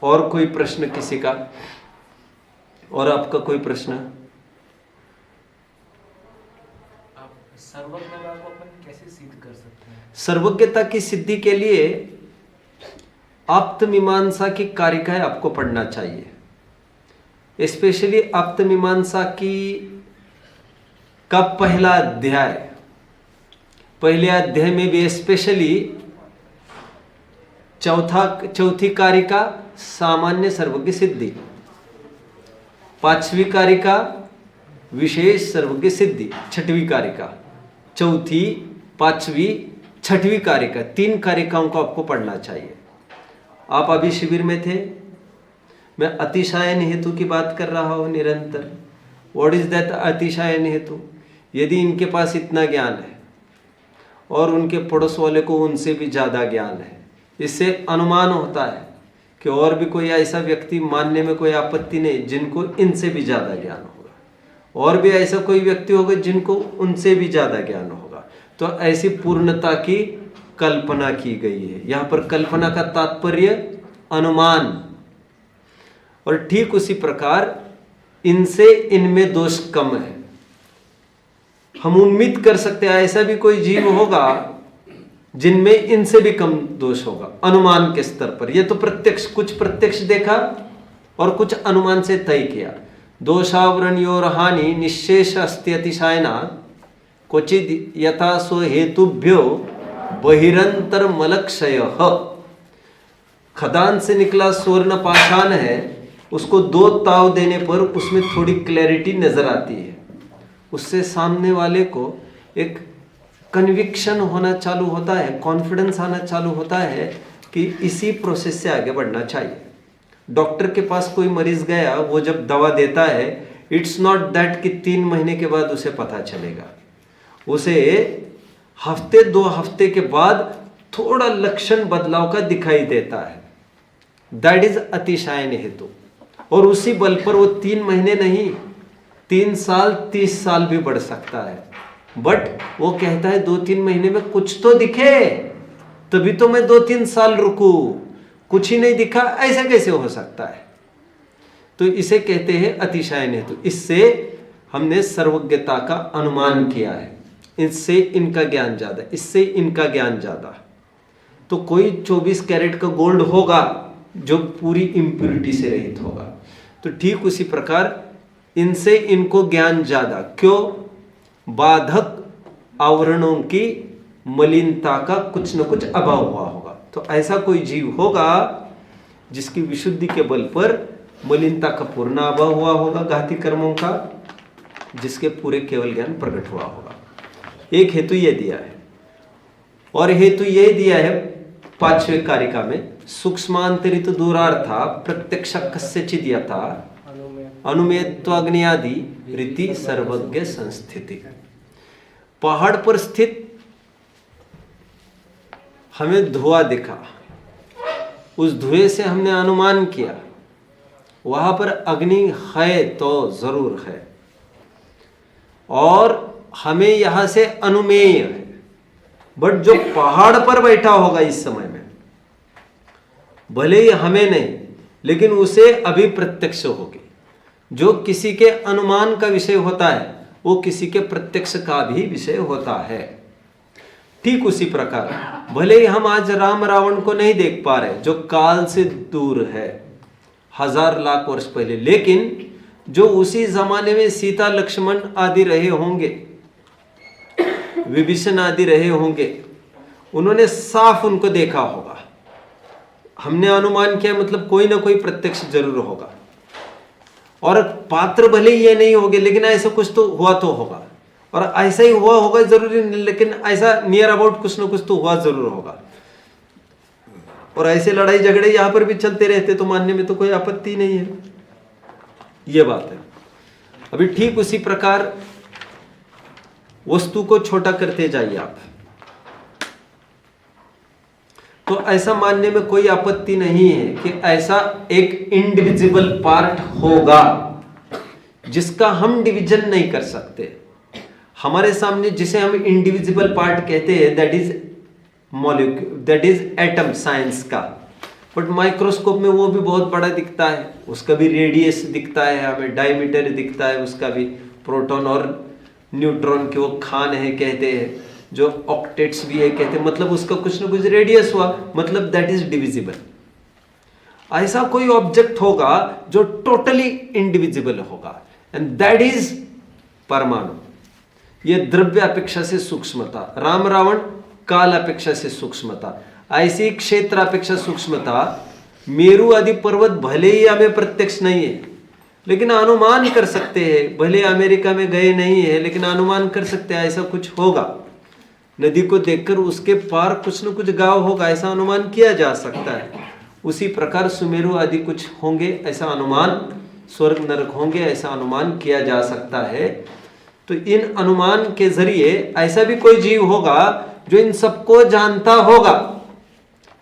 और कोई प्रश्न किसी का? और आपका कोई प्रश्न? आप सर्वज्ञता को अपन कैसे सिद्ध कर सकते हैं? सर्वज्ञता की सिद्धि के लिए आप्तमीमांसा की कारिकाएं आपको पढ़ना चाहिए। स्पेशली आप्तमीमांसा की का पहला अध्याय, पहले अध्याय में भी स्पेशली चौथी कारिका सामान्य सर्वज्ञ सिद्धि, पांचवी कारिका विशेष सर्वज्ञ सिद्धि, छठवीं कारिका, चौथी, पांचवी, छठवीं कारिका, 3 कारिकाओं को आपको पढ़ना चाहिए। आप अभी शिविर में थे, मैं अतिशायन हेतु की बात कर रहा हूं निरंतर। व्हाट इज दैट अतिशायन हेतु? यदि इनके पास इतना ज्ञान है और उनके पड़ोस वाले को उनसे भी ज़्यादा ज्ञान है, इससे अनुमान होता है कि और भी कोई ऐसा व्यक्ति मानने में कोई आपत्ति नहीं जिनको इनसे भी ज़्यादा ज्ञान होगा, और भी ऐसा कोई व्यक्ति होगा जिनको उनसे भी ज़्यादा ज्ञान होगा। तो ऐसी पूर्णता की कल्पना की गई है। यहाँ पर कल्पना का तात्पर्य अनुमान, और ठीक उसी प्रकार इनसे इनमें दोष कम है। हम उम्मीद कर सकते हैं ऐसा भी कोई जीव होगा जिनमें इनसे भी कम दोष होगा अनुमान के स्तर पर। यह तो प्रत्यक्ष, कुछ प्रत्यक्ष देखा और कुछ अनुमान से तय किया। दोषावरणयोर हानि निशेष अस्ति अतिशायना क्वचिद यथा स्व हेतुभ्यो बहिरंतर मलक्षय। खदान से निकला स्वर्ण पाषाण है, उसको 2 ताव देने पर उसमें थोड़ी क्लैरिटी नजर आती है। उससे सामने वाले को एक कन्विक्शन होना चालू होता है, कॉन्फिडेंस आना चालू होता है कि इसी प्रोसेस से आगे बढ़ना चाहिए। डॉक्टर के पास कोई मरीज गया, वो जब दवा देता है, इट्स नॉट दैट कि 3 महीने के बाद उसे पता चलेगा। उसे हफ्ते 2 हफ्ते के बाद थोड़ा लक्षण बदलाव का दिखाई देता है। दैट इज अतिशायन हेतु। और उसी बल पर वो 3 महीने नहीं, 3 साल 30 साल भी बढ़ सकता है। बट वो कहता है 2-3 महीने में कुछ तो दिखे, तभी तो मैं 2-3 साल रुकू, कुछ ही नहीं दिखा, ऐसा कैसे हो सकता है? तो इसे कहते हैं अतिशायन हेतु। इससे हमने सर्वज्ञता का अनुमान किया है। इससे इनका ज्ञान ज्यादा, इससे इनका ज्ञान ज्यादा। तो कोई 24 कैरेट का गोल्ड होगा जो पूरी इंप्योरिटी से रहित होगा। तो ठीक उसी प्रकार इनसे इनको ज्ञान ज्यादा। क्यों? बाधक आवरणों की मलिनता का कुछ न कुछ अभाव हुआ होगा। तो ऐसा कोई जीव होगा जिसकी विशुद्धि के बल पर मलिनता का पूर्ण अभाव हुआ होगा, घाती कर्मों का, जिसके पूरे केवल ज्ञान प्रकट हुआ होगा। एक हेतु यह दिया है। और हेतु यह दिया है 5वें कारिका में, सूक्ष्मांतरित दूरार्था प्रत्यक्ष कस्यचिद यथा अनुमेयत्वाग्नि रीति सर्वज्ञ संस्थिति। पहाड़ पर स्थित हमें धुआं दिखा, उस धुएं से हमने अनुमान किया वहां पर अग्नि है तो जरूर है, और हमें यहां से अनुमेय है। बट जो पहाड़ पर बैठा होगा इस समय में, भले ही हमें नहीं, लेकिन उसे अभी प्रत्यक्ष होगी। जो किसी के अनुमान का विषय होता है वो किसी के प्रत्यक्ष का भी विषय होता है। ठीक उसी प्रकार भले ही हम आज राम रावण को नहीं देख पा रहे, जो काल से दूर है, 1000 लाख वर्ष पहले, लेकिन जो उसी जमाने में सीता लक्ष्मण आदि रहे होंगे, विभीषण आदि रहे होंगे, उन्होंने साफ उनको देखा होगा। हमने अनुमान किया, मतलब कोई ना कोई प्रत्यक्ष जरूर होगा। और पात्र भले ही ये नहीं होंगे, लेकिन ऐसा कुछ तो हुआ तो होगा, और ऐसा ही हुआ होगा जरूरी नहीं, लेकिन ऐसा नियर अबाउट कुछ ना कुछ तो हुआ जरूर होगा। और ऐसे लड़ाई झगड़े यहां पर भी चलते रहते तो मानने में तो कोई आपत्ति नहीं है। यह बात है। अभी ठीक उसी प्रकार वस्तु को छोटा करते जाइए आप, तो ऐसा मानने में कोई आपत्ति नहीं है कि ऐसा एक इंडिविजिबल पार्ट होगा जिसका हम डिवीजन नहीं कर सकते। हमारे सामने जिसे हम इंडिविजिबल पार्ट कहते हैं, that is molecule, that is atom science का। बट माइक्रोस्कोप में वो भी बहुत बड़ा दिखता है, उसका भी रेडियस दिखता है हमें, डायमीटर दिखता है उसका भी, प्रोटॉन और न्यूट्रॉन के वो खान है कहते हैं, जो ऑक्टेट्स भी है कहते हैं, मतलब उसका कुछ ना कुछ रेडियस हुआ, मतलब दैट इज डिविजिबल। ऐसा कोई ऑब्जेक्ट होगा जो टोटली इंडिविजिबल होगा, एंड दैट इज परमाणु। ये द्रव्य अपेक्षा से सूक्ष्मता, राम रावण काल अपेक्षा से सूक्ष्मता, ऐसी क्षेत्र अपेक्षा सूक्ष्मता। मेरू आदि पर्वत भले ही हमें प्रत्यक्ष नहीं है, लेकिन अनुमान कर सकते हैं, भले अमेरिका में गए नहीं है लेकिन अनुमान कर सकते हैं ऐसा कुछ होगा। नदी को देखकर उसके पार कुछ न कुछ गांव होगा, ऐसा अनुमान किया जा सकता है। उसी प्रकार सुमेरु आदि कुछ होंगे ऐसा अनुमान, स्वर्ग नरक होंगे ऐसा अनुमान किया जा सकता है। तो इन अनुमान के जरिए ऐसा भी कोई जीव होगा जो इन सबको जानता होगा,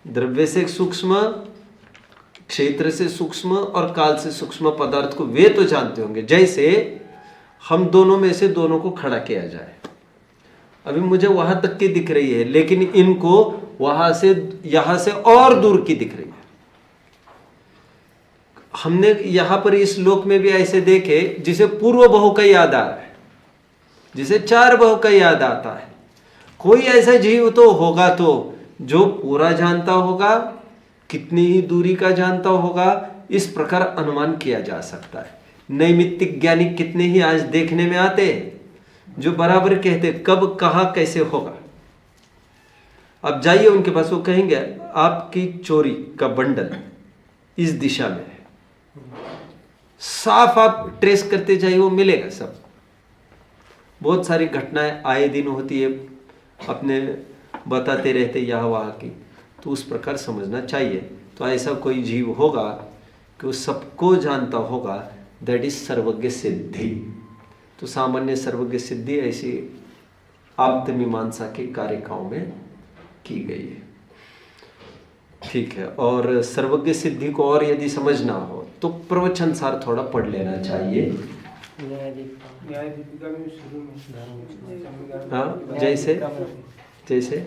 द्रव्य से सूक्ष्म, क्षेत्र से सूक्ष्म और काल से सूक्ष्म पदार्थ को वे तो जानते होंगे। जैसे हम दोनों में से दोनों को खड़ा किया जाए, अभी मुझे वहां तक की दिख रही है लेकिन इनको वहां से यहां से और दूर की दिख रही है। हमने यहां पर इस लोक में भी ऐसे देखे जिसे पूर्व बहु का याद आ रहा है, जिसे चार बहु का याद आता है। कोई ऐसा जीव तो होगा तो जो पूरा जानता होगा, कितनी ही दूरी का जानता होगा, इस प्रकार अनुमान किया जा सकता है। नैमित्तिक ज्ञानी कितने ही आज देखने में आते हैं जो बराबर कहते कब कहां कैसे होगा। अब जाइए उनके पास, वो कहेंगे आपकी चोरी का बंडल इस दिशा में है, साफ आप ट्रेस करते जाइए वो मिलेगा सब। बहुत सारी घटनाएं आए दिन होती है, अपने बताते रहते यहाँ वहाँ की, तो उस प्रकार समझना चाहिए। तो ऐसा कोई जीव होगा कि वो सबको जानता होगा, दैट इज सर्वज्ञ सिद्धि। तो सामान्य सर्वज्ञ सिद्धि ऐसी आप्त मीमांसा के कारिकाओं में की गई है। ठीक है, और सर्वज्ञ सिद्धि को और यदि समझना हो तो प्रवचन सार थोड़ा पढ़ लेना चाहिए। हाँ, जैसे जैसे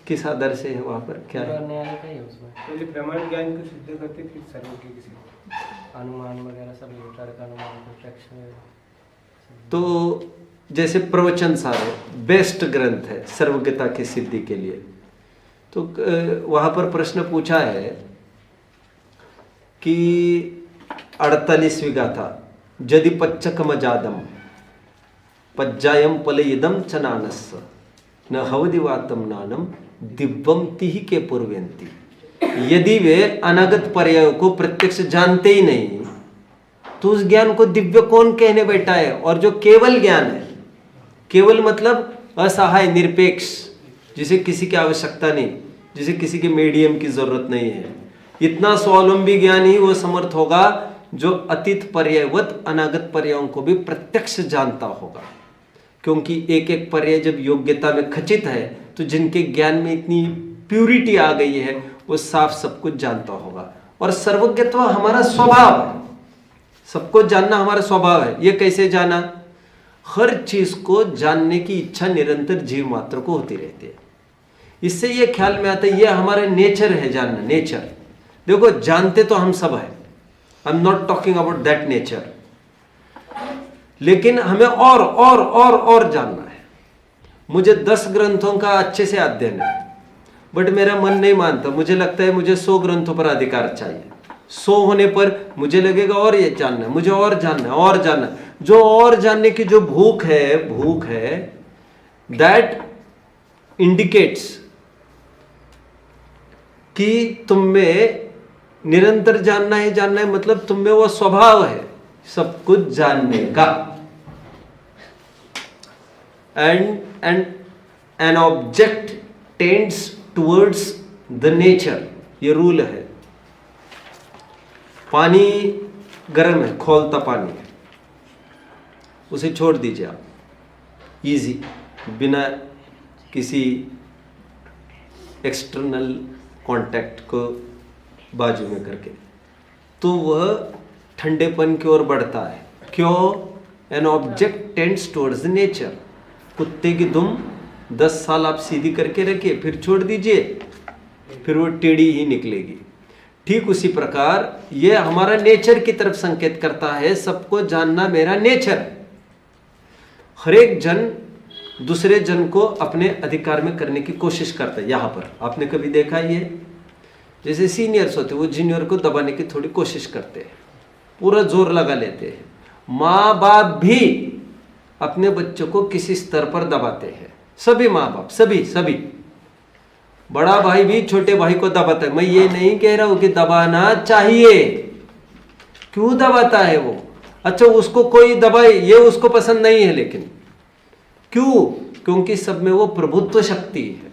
किस आधार से है वहाँ पर क्या है? पहले प्रमाण ज्ञान को सिद्ध करते फिर सर्वज्ञ की सिद्धि, अनुमान वगैरह सब तर्क अनुमान प्रत्यक्ष। तो जैसे प्रवचन सार बेस्ट ग्रंथ है सर्वज्ञता की सिद्धि के लिए। तो वहाँ पर प्रश्न पूछा है कि 48वीं गाथा, यदि पच्चकमजादम पज्जायम पलयिदम च नानस्य न हवदिवातम नानम दिव्यम तिहि के पूर्वयंती। यदि वे अनागत पर्यायों को प्रत्यक्ष जानते ही नहीं तो उस ज्ञान को दिव्य कौन कहने बैठा है? और जो केवल ज्ञान है, केवल मतलब असहाय निरपेक्ष, जिसे किसी की आवश्यकता नहीं, जिसे किसी के मीडियम की जरूरत नहीं है, इतना स्वावलंबी ज्ञान ही वो समर्थ होगा जो अतीत पर्यायवत अनागत पर्यायों को भी प्रत्यक्ष जानता होगा। क्योंकि एक एक पर्याय जब योग्यता में खचित है तो जिनके ज्ञान में इतनी प्यूरिटी आ गई है वो साफ सब कुछ जानता होगा। और सर्वज्ञत्व हमारा स्वभाव है, सबको जानना हमारा स्वभाव है। ये कैसे जाना? हर चीज को जानने की इच्छा निरंतर जीव मात्र को होती रहती है। इससे ये ख्याल में आता है ये हमारा नेचर है जानना, नेचर। देखो जानते तो हम सब है, I am not talking about that nature, लेकिन हमें और जानना है। मुझे 10 ग्रंथों का अच्छे से अध्ययन है, बट मेरा मन नहीं मानता, मुझे लगता है मुझे 100 ग्रंथों पर अधिकार चाहिए। 100 होने पर मुझे लगेगा और ये जानना है, मुझे और जानना है, और जानना है। जो और जानने की जो भूख है दैट इंडिकेट्स कि तुम में निरंतर जानना है, मतलब तुम में वो स्वभाव है सब कुछ जानने का। And an object tends towards the nature, ये रूल है। पानी गर्म है, खौलता पानी है, उसे छोड़ दीजिए आप इजी, बिना किसी एक्सटर्नल कांटेक्ट को बाजू में करके, तो वह ठंडेपन की ओर बढ़ता है। क्यों? An object tends towards the nature. कुत्ते की दुम 10 साल आप सीधी करके रखिए, फिर छोड़ दीजिए, फिर वो टेढ़ी ही निकलेगी। ठीक उसी प्रकार ये हमारा नेचर की तरफ संकेत करता है, सबको जानना मेरा नेचर। हर एक जन दूसरे जन को अपने अधिकार में करने की कोशिश करता है। यहाँ पर आपने कभी देखा ये, जैसे सीनियर्स होते हैं वो जूनियर को दबाने की थोड़ी कोशिश करते हैं, पूरा जोर लगा लेते हैं। माँ बाप भी अपने बच्चों को किसी स्तर पर दबाते हैं, सभी माँ बाप, सभी बड़ा भाई भी छोटे भाई को दबाता है। मैं ये नहीं कह रहा हूं कि दबाना चाहिए, क्यों दबाता है वो? अच्छा उसको कोई दबाए ये उसको पसंद नहीं है, लेकिन क्यों? क्योंकि सब में वो प्रभुत्व शक्ति है,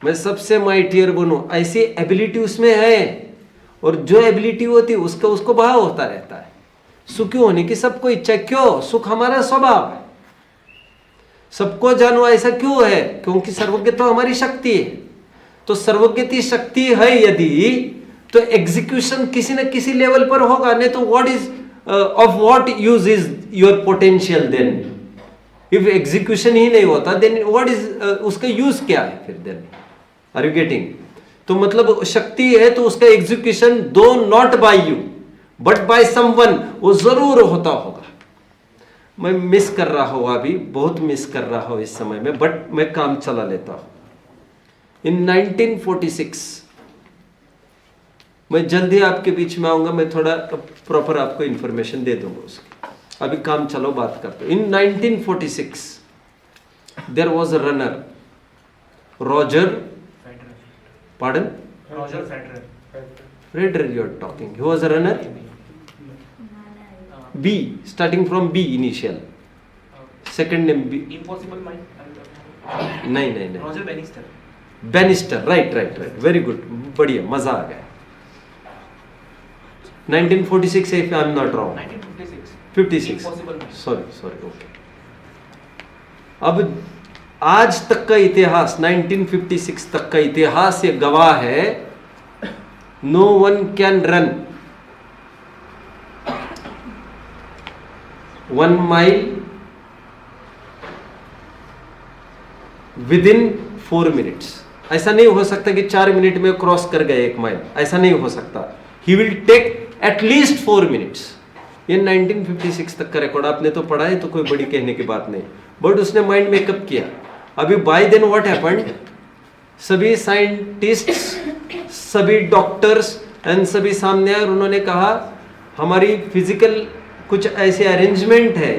मैं सबसे माइटियर बनूं, ऐसी एबिलिटी उसमें है। और जो एबिलिटी होती है उसको भाव होता रहता है। सुखी होने की सबको इच्छा, क्यों? सुख हमारा स्वभाव है, सबको जानो ऐसा क्यों है? क्योंकि सर्वज्ञ तो हमारी शक्ति है। तो सर्वज्ञती शक्ति है यदि, तो एग्जीक्यूशन किसी न किसी लेवल पर होगा, नहीं तो what is of what use is your potential then? If execution ही नहीं होता देन व्हाट इज, उसका यूज क्या है फिर? Then are you getting? तो मतलब शक्ति है तो उसका execution do not by you but by someone, वो जरूर होता होगा। मैं मिस कर रहा हूं, अभी बहुत मिस कर रहा हूं इस समय में, बट मैं काम चला लेता हूं। इन 1946, मैं जल्दी आपके बीच में आऊंगा, मैं थोड़ा प्रॉपर आपको इंफॉर्मेशन दे दूंगा उसकी। अभी काम चलो बात करते हैं। In 1946 there was a runner, Roger, pardon? Roger Federer. Federer you are talking. He was a runner? B, starting from B initial. Second name B. Impossible Mind. नहीं. Roger Bannister. Bannister, right. Very good. बढ़िया, मजा आ गया। 1946 if I am not wrong. 1956. 56. Impossible Mind. Sorry, okay. अब आज तक का इतिहास, 1956 तक का इतिहास ये गवाह है, no one can run 1 mile within 4 minutes. ऐसा नहीं हो सकता कि 4 मिनट में क्रॉस कर गए 1 माइल, ऐसा नहीं हो सकता। He will take at least 4 minutes. ये 1956 तक का रिकॉर्ड आपने तो पढ़ा है, तो कोई बड़ी कहने की बात नहीं, बट उसने माइंड मेकअप किया। अभी बाय देन व्हाट हैपेंड, सभी साइंटिस्ट्स, सभी डॉक्टर्स एंड सभी सामने आए और उन्होंने कहा हमारी फिजिकल कुछ ऐसे अरेंजमेंट है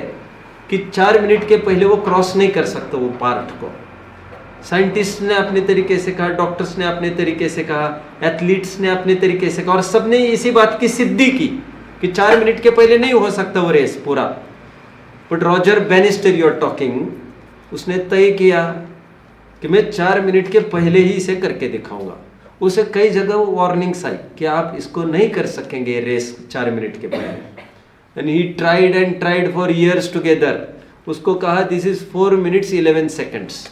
कि 4 मिनट के पहले वो क्रॉस नहीं कर सकता वो पार्ट को। साइंटिस्ट ने अपने तरीके से कहा, डॉक्टर्स ने अपने तरीके से कहा, एथलीट्स ने अपने तरीके से कहा, और सबने इसी बात की सिद्धि की कि 4 मिनट के पहले नहीं हो सकता वो रेस पूरा। But Roger Bannister you are talking, उसने तय किया कि मैं 4 मिनट के पहले ही इसे करके दिखाऊंगा। उसे कई जगह वार्निंग्स आई कि आप इसको नहीं कर सकेंगे रेस 4 मिनट के पहले। And he tried for years together. उसको कहा this is 4 minutes 11 seconds.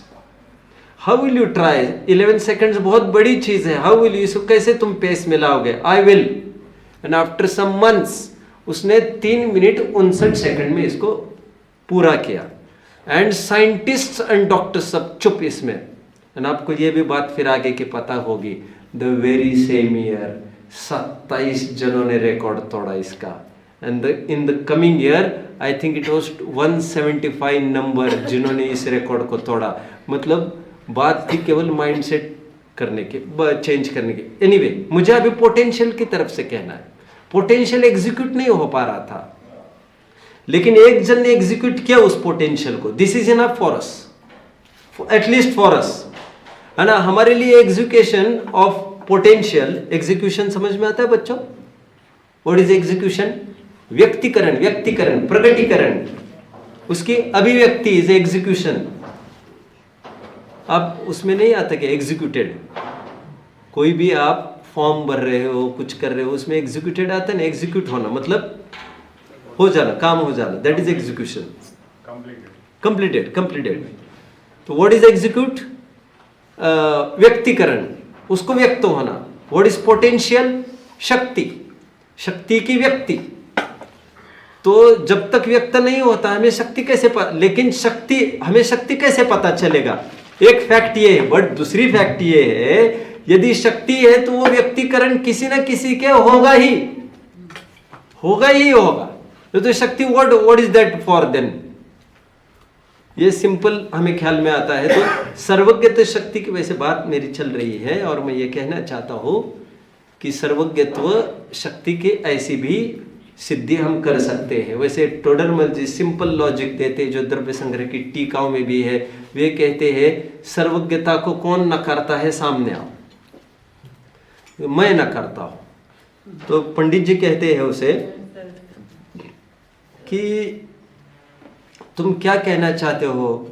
How will you try? 11 seconds बहुत बड़ी चीज है, हाउ विल यू, इसको कैसे तुम पेस में लाओगे? I will. And after some months उसने 3 मिनट 59 सेकंड में इसको पूरा किया। एंड साइंटिस्ट एंड डॉक्टर्स सब चुप इसमें। एंड आपको ये भी बात फिर आगे की पता होगी, द वेरी सेम ईयर 27 जनों ने रिकॉर्ड तोड़ा इसका। And in the coming year I think it was 175 number जिन्होंने इस रिकॉर्ड को तोड़ा। मतलब बात थी केवल माइंडसेट करने की, चेंज करने की। एनीवे, मुझे अभी पोटेंशियल की तरफ से कहना है। पोटेंशियल एग्जीक्यूट नहीं हो पा रहा था, लेकिन एक जन ने एग्जीक्यूट किया उस पोटेंशियल को। This is enough for us, at least for us, है ना। हमारे लिए एग्जीक्यूशन ऑफ पोटेंशियल, एग्जीक्यूशन समझ में आता है बच्चों? What is execution? व्यक्तिकरण, प्रगटीकरण, उसकी अभिव्यक्ति इज एग्जीक्यूशन। आप उसमें नहीं आता कि एग्जीक्यूटेड, कोई भी आप फॉर्म भर रहे हो, कुछ कर रहे हो, उसमें एग्जीक्यूटेड आता है ना। एग्जीक्यूट होना मतलब हो जाना, काम हो जाना, दैट इज एग्जीक्यूशन। कंप्लीटेड। तो व्हाट इज एग्जीक्यूट? व्यक्तिकरण, उसको व्यक्त होना। What is potential? शक्ति की व्यक्ति। तो जब तक व्यक्त नहीं होता हमें शक्ति कैसे लेकिन हमें शक्ति कैसे पता चलेगा? एक फैक्ट ये है, बट दूसरी फैक्ट ये है यदि शक्ति है तो वो व्यक्तिकरण किसी न किसी के होगा ही होगा। तो shakti what is that for then? ये सिंपल हमें ख्याल में आता है। तो सर्वज्ञत्व शक्ति की वैसे बात मेरी चल रही है और मैं ये कहना चाहता हूं कि सर्वज्ञत्व शक्ति की ऐसी भी सिद्धि हम कर सकते हैं। वैसे टोडरमल जी सिंपल लॉजिक देते हैं, जो द्रव्य संग्रह की टीकाओं में भी है। वे कहते हैं सर्वज्ञता को कौन नकारता है? सामने आओ, मैं नकारता हूं। तो पंडित जी कहते हैं उसे कि तुम क्या कहना चाहते हो?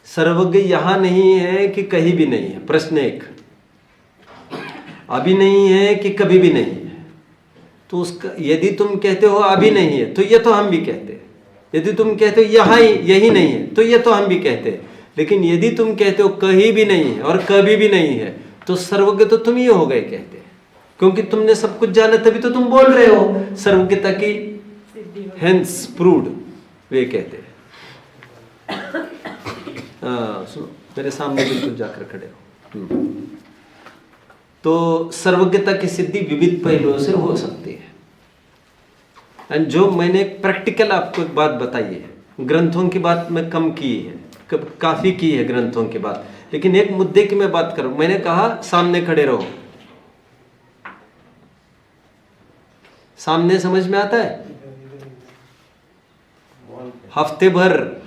सर्वज्ञ यहां नहीं है कि कहीं भी नहीं है? प्रश्न एक। अभी नहीं है कि कभी भी नहीं है? तो उसका यदि तुम कहते हो अभी नहीं है तो ये तो हम भी कहते हैं। यदि तुम कहते हो यहाँ यही नहीं है तो ये तो हम भी कहते हैं। लेकिन यदि तुम कहते हो कहीं भी नहीं है और कभी भी नहीं है तो सर्वज्ञ तो तुम ही हो गए कहते हैं, क्योंकि तुमने सब कुछ जाना तभी तो तुम बोल रहे हो सर्वज्ञता की हेंस प्रूव्ड। वे कहते हैं सुनो मेरे सामने बिल्कुल जाकर खड़े हो। तो सर्वज्ञता की सिद्धि विविध पहलुओं से हो सकती है। एंड जो मैंने प्रैक्टिकल आपको एक बात बताई है, ग्रंथों की बात मैं कम की है, काफी की है ग्रंथों की बात, लेकिन एक मुद्दे की मैं बात करूं। मैंने कहा सामने खड़े रहो। सामने समझ में आता है? हफ्ते भर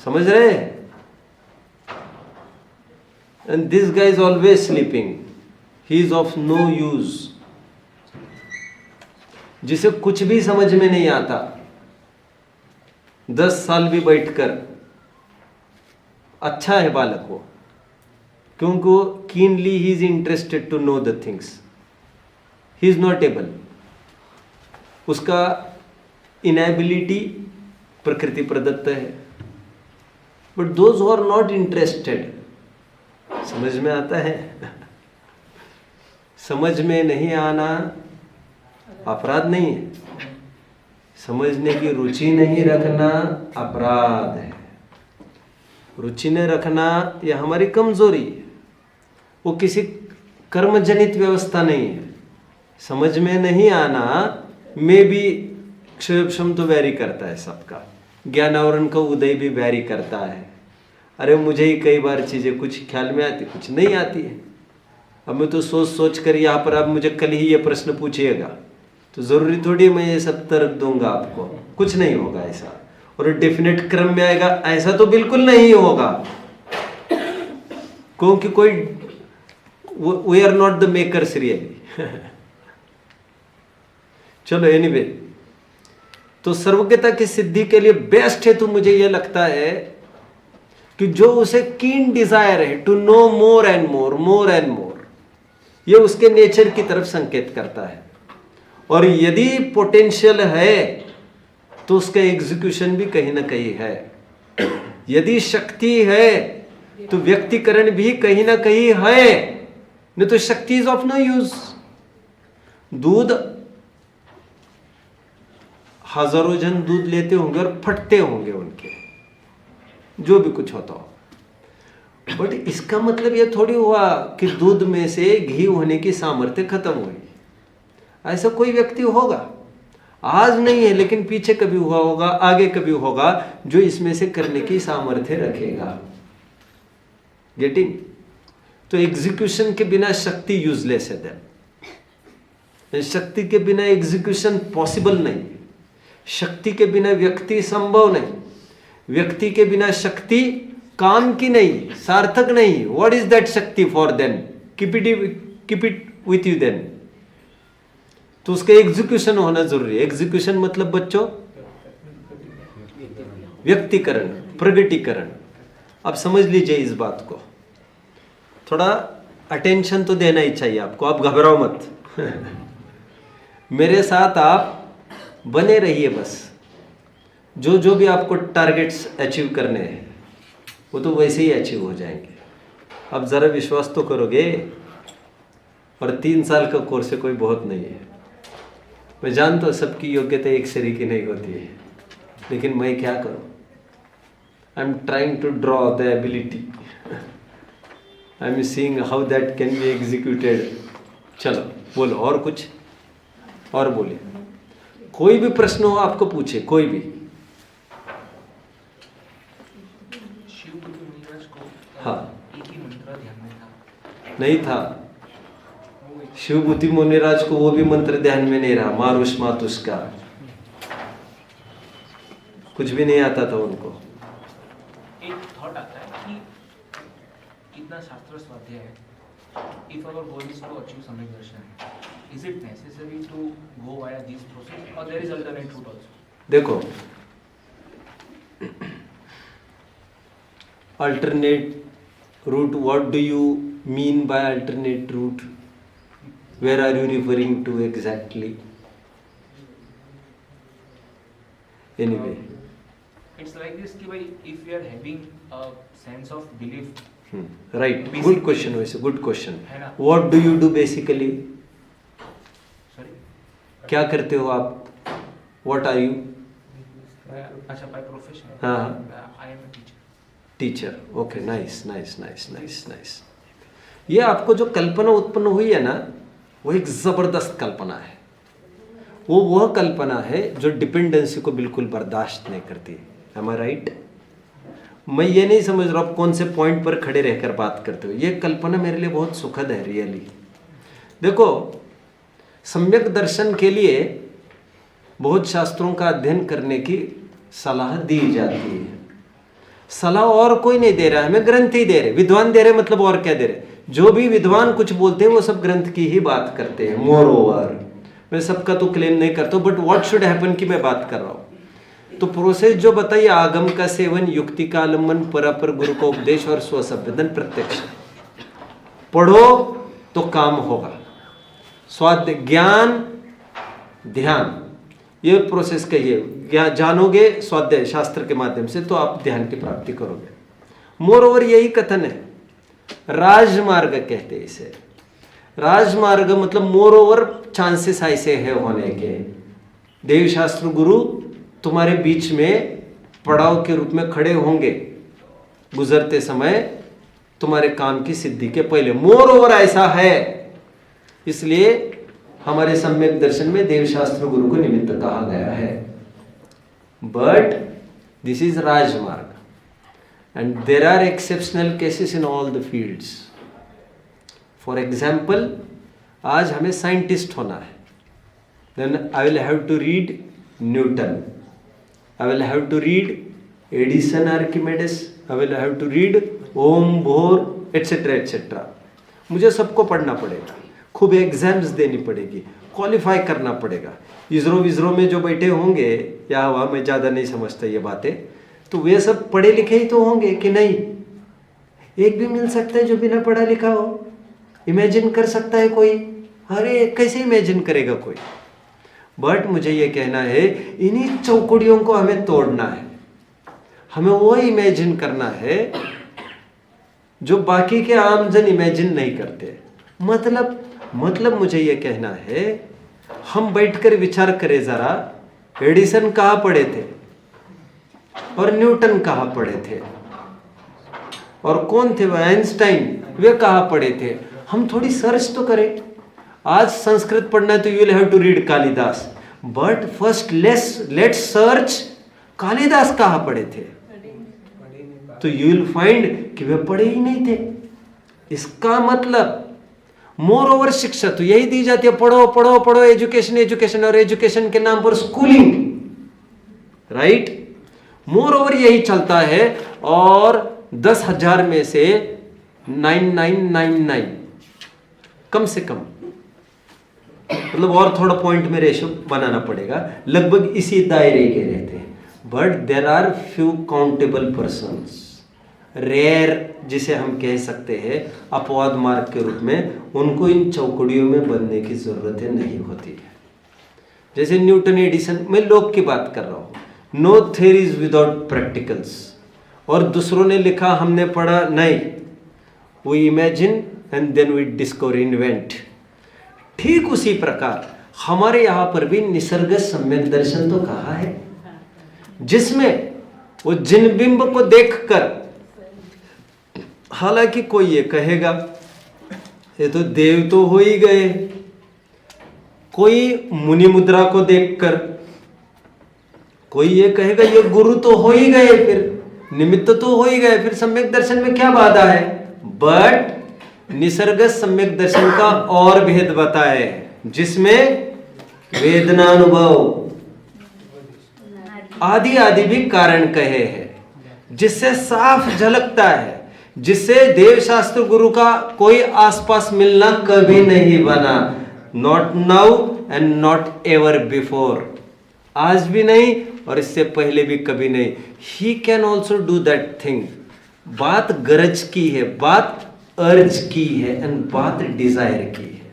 समझ रहे? And this guy is always sleeping, he is of no use. जिसे कुछ भी समझ में नहीं आता 10 साल भी बैठकर, अच्छा है बालक वो, क्योंकि वो keenly he is interested to know the things. He is not able, उसका इनएबिलिटी प्रकृति प्रदत्त है। But those who are not interested, समझ में आता है? समझ में नहीं आना अपराध नहीं है, समझने की रुचि नहीं रखना अपराध है। रुचि न रखना यह हमारी कमजोरी है, वो किसी कर्मजनित व्यवस्था नहीं है। समझ में नहीं आना में भी क्षम तो वैरी करता है सबका, ज्ञानावरण का उदय भी वैरी करता है। अरे मुझे ही कई बार चीजें कुछ ख्याल में आती, कुछ नहीं आती है। अब मैं तो सोच सोच कर यहाँ पर आप मुझे कल ही ये प्रश्न पूछिएगा तो जरूरी थोड़ी मैं ये सब तर्क दूंगा आपको, कुछ नहीं होगा ऐसा। और डेफिनेट क्रम में आएगा ऐसा तो बिल्कुल नहीं होगा, क्योंकि कोई we are not the makers really. चलो एनीवे, तो सर्वज्ञता की सिद्धि के लिए बेस्ट है तो मुझे यह लगता है कि जो उसे कीन डिजायर है to know more and more, more and more, यह उसके नेचर की तरफ संकेत करता है। और यदि पोटेंशियल है तो उसका एग्जीक्यूशन भी कहीं ना कहीं है। यदि शक्ति है तो व्यक्तिकरण भी कहीं ना कहीं है, नहीं तो शक्ति इज ऑफ नो यूज। दूध, हजारों जन दूध लेते होंगे और फटते होंगे उनके, जो भी कुछ होता हो, बट इसका मतलब यह थोड़ी हुआ कि दूध में से घी होने की सामर्थ्य खत्म हुई। ऐसा कोई व्यक्ति होगा, आज नहीं है लेकिन पीछे कभी हुआ होगा, आगे कभी होगा, जो इसमें से करने की सामर्थ्य रखेगा। गेटिंग? तो एग्जीक्यूशन के बिना शक्ति यूजलेस है। देन शक्ति के बिना एग्जीक्यूशन पॉसिबल नहीं, शक्ति के बिना व्यक्ति संभव नहीं, व्यक्ति के बिना शक्ति काम की नहीं, सार्थक नहीं। What is that shakti for then? Keep it with you then. तो उसका एग्जीक्यूशन होना जरूरी है। एग्जीक्यूशन मतलब बच्चों व्यक्तिकरण, प्रगटीकरण। आप समझ लीजिए इस बात को, थोड़ा अटेंशन तो देना ही चाहिए आपको, आप घबराओ मत। मेरे साथ आप बने रहिए बस। जो भी आपको टारगेट्स अचीव करने हैं वो तो वैसे ही अचीव हो जाएंगे। अब ज़रा विश्वास तो करोगे। और 3 साल का कोर्स है, कोई बहुत नहीं है। मैं जानता हूँ सबकी योग्यता एक शरीर की नहीं होती है, लेकिन मैं क्या करूँ? I am trying to draw the ability. I am seeing how that can be executed. चलो बोलो और कुछ, और बोलिए, कोई भी प्रश्न हो आपको पूछे, कोई भी। शिव बुद्धि मुनिराज को हाँ। एक ही मंत्र ध्यान में था। नहीं था, शिव बुद्धि मुनिराज को वो भी मंत्र ध्यान में नहीं रहा, मारुष मातुष का कुछ भी नहीं आता था उनको। एक थॉट आता है कि इतना शास्त्र स्वाध्याय है, if our goal is to achieve सम्यक दर्शन, is it necessary to go via this process or there is alternate route also? देखो, alternate route, what do you mean by alternate route? Where are you referring to exactly? Anyway, It's like this कि भाई if we are having a sense of belief, right, good question वैसे, good question. है ना? What do you do basically? sorry, क्या करते हो आप? What are you? अच्छा by profession, हाँ। I am a teacher. Teacher, okay, nice nice nice nice nice. ये आपको जो कल्पना उत्पन्न हुई है ना, वो एक जबरदस्त कल्पना है। वो वह कल्पना है जो डिपेंडेंसी को बिल्कुल बर्दाश्त नहीं करती है। एम आई राइट? मैं ये नहीं समझ रहा आप कौन से पॉइंट पर खड़े रहकर बात करते हो। ये कल्पना मेरे लिए बहुत सुखद है रियली। देखो, सम्यक दर्शन के लिए बहुत शास्त्रों का अध्ययन करने की सलाह दी जाती है। सलाह और कोई नहीं दे रहा है, हमें ग्रंथ ही दे रहे, विद्वान दे रहे, मतलब और क्या दे रहे। जो भी विद्वान कुछ बोलते हैं वो सब ग्रंथ की ही बात करते हैं। मोर ओवर, मैं सबका तो क्लेम नहीं करता हूँ, बट व्हाट शुड हैपन की मैं बात कर रहा हूँ। तो प्रोसेस जो बताइए, आगम का सेवन, युक्ति का आलम्बन, परापर गुरु का उपदेश और स्वसंवेदन प्रत्यक्ष। पढ़ो तो काम होगा। स्वाध्याय, ज्ञान, ध्यान, ये प्रोसेस कहिए। जानोगे स्वाध्याय शास्त्र के माध्यम से तो आप ध्यान की प्राप्ति करोगे। मोर ओवर यही कथन है, राजमार्ग कहते हैं इसे। राजमार्ग मतलब मोर ओवर चांसेस ऐसे है होने के। देव शास्त्र गुरु तुम्हारे बीच में पड़ाव के रूप में खड़े होंगे गुजरते समय, तुम्हारे काम की सिद्धि के पहले। मोर ओवर ऐसा है, इसलिए हमारे सम्यक दर्शन में देव शास्त्र गुरु को निमित्त कहा गया है। But this is rajmarg and there are exceptional cases in all the fields. For example, आज हमें साइंटिस्ट होना है, then I will have to read Newton, I will have to read Edison, Archimedes, I will have to read Ohm, Bohr, etcetera etcetera. मुझे सबको पढ़ना पड़ेगा, खूब exams देनी पड़ेगी, क्वालिफाई करना पड़ेगा। इसरो में जो बैठे होंगे, या हुआ मैं ज़्यादा नहीं समझता ये बातें, तो वे सब पढ़े लिखे ही तो होंगे कि नहीं? एक भी मिल सकता है जो बिना पढ़ा लिखा हो। इमेजिन कर सकता है कोई? अरे कैसे इमेजिन करेगा कोई? बट मुझे ये कहना है, इन्हीं चौकड़ियों को हमें तोड़ना है। हमें वो इमेजिन करना है जो बाकी के आमजन इमेजिन नहीं करते। मतलब मुझे ये कहना है, हम बैठकर विचार करें जरा, एडिसन कहाँ पढ़े थे और न्यूटन कहाँ पढ़े थे, और कौन थे वो आइंस्टाइन, वे कहाँ पढ़े थे। हम थोड़ी सर्च तो करें। आज संस्कृत पढ़ना है तो you will have to read Kalidas, but first let's search Kalidas कहाँ पढ़े थे। तो यू विल फाइंड कि वे पढ़े ही नहीं थे। इसका मतलब मोर ओवर शिक्षा तो यही दी जाती है, पढ़ो पढ़ो पढ़ो, एजुकेशन एजुकेशन, और एजुकेशन के नाम पर स्कूलिंग, राइट? मोर ओवर यही चलता है। और 10,000 में से 9999 कम से कम, मतलब और थोड़ा पॉइंट में रेशो बनाना पड़ेगा, लगभग इसी दायरे के रहते हैं। But there are few countable persons, rare जिसे हम कह सकते हैं अपवाद मार्ग के रूप में, उनको इन चौकड़ियों में बनने की जरूरत नहीं होती है। जैसे न्यूटन, एडिसन, मैं लोग की बात कर रहा हूँ। No theories without practicals. और दूसरों ने लिखा हमने पढ़ा नहीं, we imagine and then we discover, invent. ठीक उसी प्रकार हमारे यहाँ पर भी निसर्ग सम्यक दर्शन तो कहा है, जिसमें वो जिन बिंब को देखकर हालांकि कोई ये कहेगा ये तो देव तो हो ही गए, कोई मुनि मुद्रा को देखकर कोई ये कहेगा ये गुरु तो हो ही गए, फिर निमित्त तो हो ही गए, फिर सम्यक दर्शन में क्या बाधा है। बट निसर्ग सम्यक दर्शन का और भेद बताए जिसमें वेदनानुभव आदि आदि भी कारण कहे हैं, जिससे साफ झलकता है, जिससे देव शास्त्र गुरु का कोई आसपास मिलना कभी नहीं बना, not now and not ever before, आज भी नहीं और इससे पहले भी कभी नहीं। He can also do that thing. बात गरज की है, बात अर्ज की है एंड बात डिजायर की है।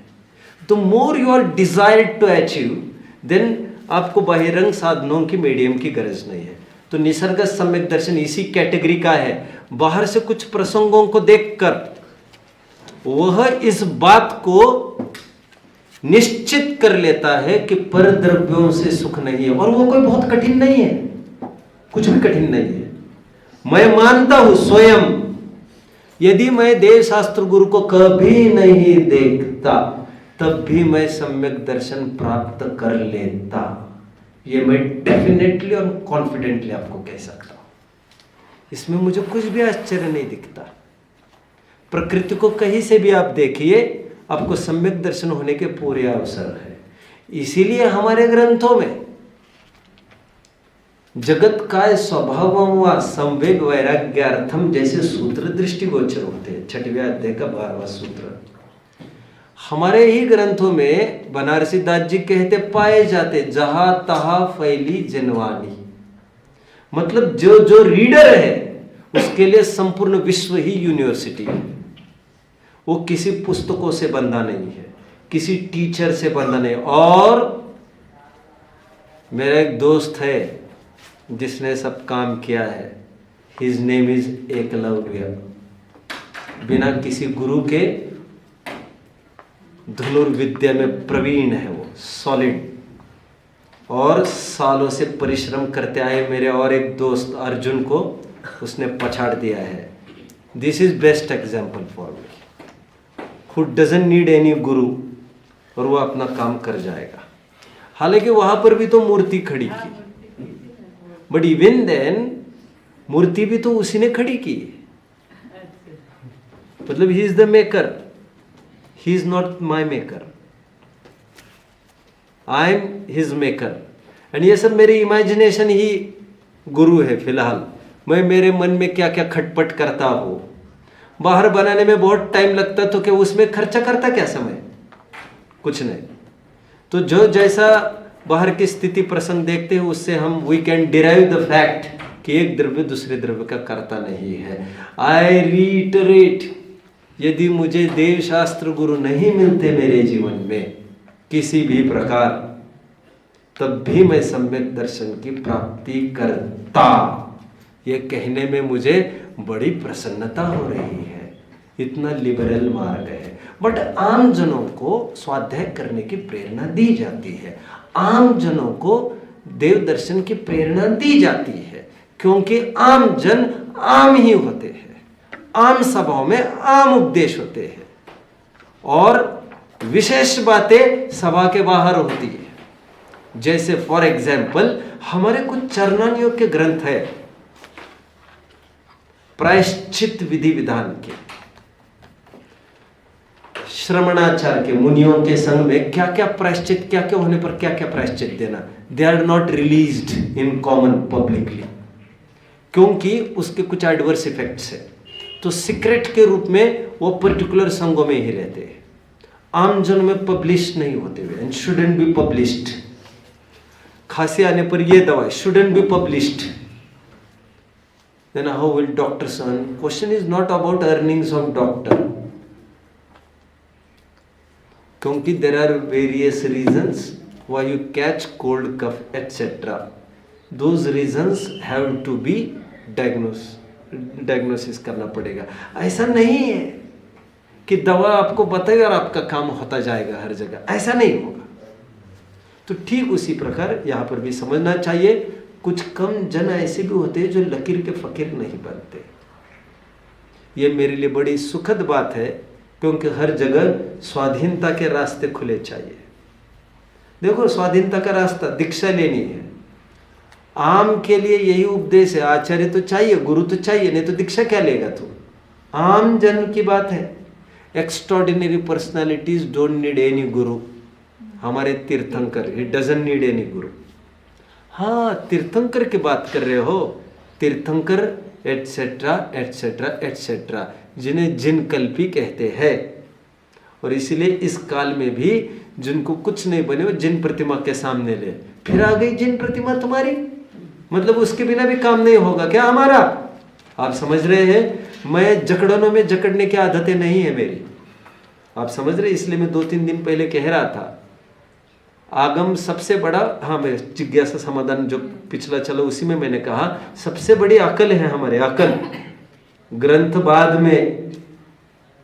तो more you are desire to achieve then आपको बहिरंग साधनों की मीडियम की गरज नहीं है। तो निसर्ग सम्यक दर्शन इसी कैटेगरी का है। बाहर से कुछ प्रसंगों को देखकर वह इस बात को निश्चित कर लेता है कि पर द्रव्यों से सुख नहीं है, और वो कोई बहुत कठिन नहीं है, कुछ भी कठिन नहीं है। मैं मानता हूं स्वयं यदि मैं देव शास्त्र गुरु को कभी नहीं देखता तब भी मैं सम्यक दर्शन प्राप्त कर लेता। ये मैं डेफिनेटली और कॉन्फिडेंटली आपको कह सकता हूं। इसमें मुझे कुछ भी आश्चर्य नहीं दिखता। प्रकृति को कहीं से भी आप देखिए, आपको सम्यक दर्शन होने के पूरे अवसर है। इसीलिए हमारे ग्रंथों में जगत काय स्वभावम व संवेग वैराग्यार्थम जैसे सूत्र दृष्टिगोचर होते हैं। 6वें अध्याय का 12वां सूत्र हमारे ही ग्रंथों में बनारसी दास जी कहते पाए जाते, जहां तहां फैली जनवानी। मतलब जो जो रीडर है उसके लिए संपूर्ण विश्व ही यूनिवर्सिटी है। वो किसी पुस्तकों से बंधा नहीं है, किसी टीचर से बंधा नहीं। और मेरा एक दोस्त है जिसने सब काम किया है, हिज नेम इज एकलव्य। बिना किसी गुरु के धनुर्विद्या में प्रवीण है वो, सॉलिड, और सालों से परिश्रम करते आए मेरे और एक दोस्त अर्जुन को उसने पछाड़ दिया है। This is best example for me, who doesn't need any गुरु, और वो अपना काम कर जाएगा। हालांकि वहां पर भी तो मूर्ति खड़ी की, बट इवन देन मूर्ति भी तो उसी ने खड़ी की। मतलब he is the maker, he is not my maker, I am his maker. And ये सब मेरी इमेजिनेशन ही गुरु है। फिलहाल मैं मेरे मन में क्या क्या खटपट करता हूं, बाहर बनाने में बहुत टाइम लगता तो क्या उसमें खर्चा करता क्या समय, कुछ नहीं। तो जो जैसा बाहर की स्थिति प्रसंग देखते हैं उससे हम we can derive the fact कि एक द्रव्य दूसरे द्रव्य का कर्ता नहीं है। आई रीटरेट, यदि मुझे देव शास्त्र गुरु नहीं मिलते मेरे जीवन में किसी भी प्रकार, तब भी मैं सम्यक दर्शन की प्राप्ति करता। ये कहने में मुझे बड़ी प्रसन्नता हो रही है। इतना लिबरल मार्ग है। बट आम जनों को स्वाध्याय करने की प्रेरणा दी जाती है, आम जनों को देव दर्शन की प्रेरणा दी जाती है, क्योंकि आम जन आम ही होते हैं, आम सभाओं में आम उपदेश होते हैं, और विशेष बातें सभा के बाहर होती है। जैसे फॉर एग्जाम्पल हमारे कुछ चरणान योग के ग्रंथ है प्रायश्चित विधि विधान के, श्रमणाचार के, मुनियों के संग में क्या क्या प्रायश्चित, क्या क्या होने पर क्या क्या प्रायश्चित देना, they are not released in common publicly, क्योंकि उसके कुछ एडवर्स इफेक्ट्स है। तो सीक्रेट के रूप में वो पर्टिकुलर संघों में ही रहते हैं, आम जन में पब्लिश नहीं होते हुए, एंड शुडंट बी पब्लिश्ड। खांसी आने पर ये दवा shouldn't be published. Then how will doctors earn? Question is not about earnings of doctor, क्योंकि there are various reasons why you catch cold, cough, etc. Those reasons have to be diagnosis करना पड़ेगा। ऐसा नहीं है कि दवा आपको बताएगा और आपका काम होता जाएगा हर जगह, ऐसा नहीं होगा। तो ठीक उसी प्रकार यहाँ पर भी समझना चाहिए, कुछ कम जन ऐसे भी होते हैं जो लकीर के फकीर नहीं बनते। ये मेरे लिए बड़ी सुखद बात है, क्योंकि हर जगह स्वाधीनता के रास्ते खुले चाहिए। देखो, स्वाधीनता का रास्ता दीक्षा लेनी है। आम के लिए यही उपदेश है, आचार्य तो चाहिए, गुरु तो चाहिए, नहीं तो दीक्षा क्या लेगा तू। आम जन की बात है। Extraordinary personalities don't need any गुरु। हमारे तीर्थंकर, ही डजंट नीड एनी गुरु। हाँ, तीर्थंकर की बात कर रहे हो, तीर्थंकर एटसेट्रा एटसेट्रा एटसेट्रा, जिन्हें जिन कल्पी कहते हैं। और इसीलिए इस काल में भी जिनको कुछ नहीं बने वो जिन प्रतिमा के सामने ले, फिर आ गई जिन प्रतिमा तुम्हारी, मतलब उसके बिना भी काम नहीं होगा क्या हमारा। आप समझ रहे हैं, मैं जकड़नों में जकड़ने की आदतें नहीं है मेरी, आप समझ रहे। इसलिए मैं 2-3 दिन पहले कह रहा था, आगम सबसे बड़ा, हाँ मैं जिज्ञासा समाधान जो पिछला चला उसी में मैंने कहा सबसे बड़ी अकल है हमारे, अकल। ग्रंथ बाद में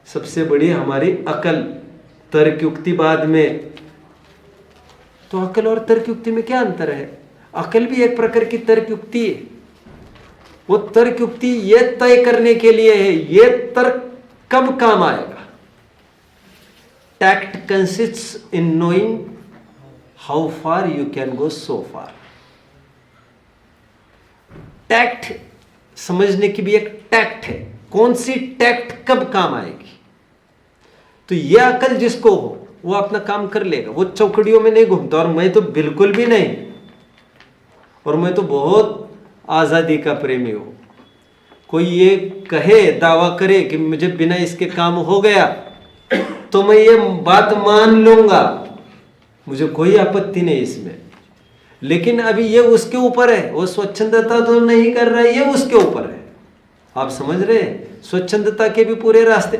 सबसे बड़ी हमारी अकल, तर्क युक्ति बाद में। तो अकल और तर्क युक्ति में क्या अंतर है? अकल भी एक प्रकार की तर्क युक्ति है। वो तर्क युक्ति ये तय करने के लिए है ये तर्क कब काम आएगा। Tact consists in knowing how far you can go so far. Tact समझने की भी एक टैक्ट है, कौन सी टैक्ट कब काम आएगी। तो यह अकल जिसको हो वो अपना काम कर लेगा, वो चौकड़ियों में नहीं घूमता। और मैं तो बिल्कुल भी नहीं, और मैं तो बहुत आजादी का प्रेमी हूं। कोई ये कहे, दावा करे कि मुझे बिना इसके काम हो गया, तो मैं ये बात मान लूंगा, मुझे कोई आपत्ति नहीं इसमें। लेकिन अभी ये उसके ऊपर है, वो स्वच्छंदता तो नहीं कर रहा है, ये उसके ऊपर है। आप समझ रहे हैं, स्वच्छंदता के भी पूरे रास्ते